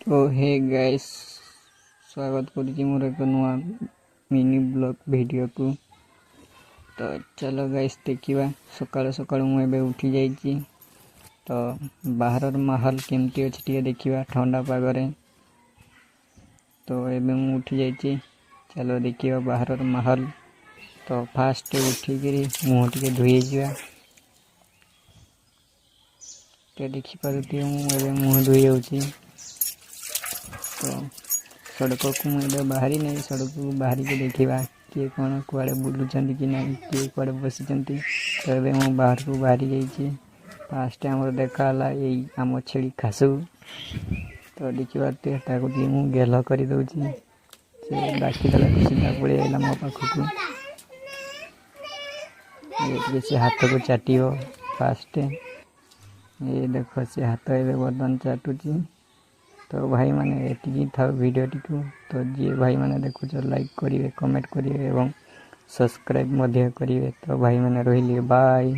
तो hey guys स्वागत करुच्ची मोर एक नुआ मिनी ब्लॉग वीडियो को। तो चलो गाइस देखिबा सकाळ सकाळ मु एबे उठी जाईची। तो बाहर माहौल केमती अछि टिके देखिबा ठंडा पागरे। तो एबे मु उठी जाईची, चलो देखिबा बाहर माहौल। तो फास्ट उठी गिरी मुंह टिके धोई जिवा। तो देखि पारुती मु एबे मुंह धोई जाउची। तो सड़क को मुझे बाहरी नहीं, सड़क को बाहरी के देखा किए कौन कुआड़े बुलूं कि ना, किए कुआड़े बसी। तो ये मु बाहर को बाहरी जाइए। फास्ट आम देखा यही आम छेड़ी खासू। तो देखा मुझे गेल कर दौची से डाकीदेला सीधा पड़े आला मो पाखक। ये से हाथ को चाटियो फास्ट। ये देख से हाथ ए बर्तन चाटुची। तो भाई माने एतिकी था वीडियो टी। तो जी भाई माने देखु लाइक करिवे, कमेंट करिवे एवं सब्सक्राइब मध्य करिवे। तो भाई माने रहिली बाय।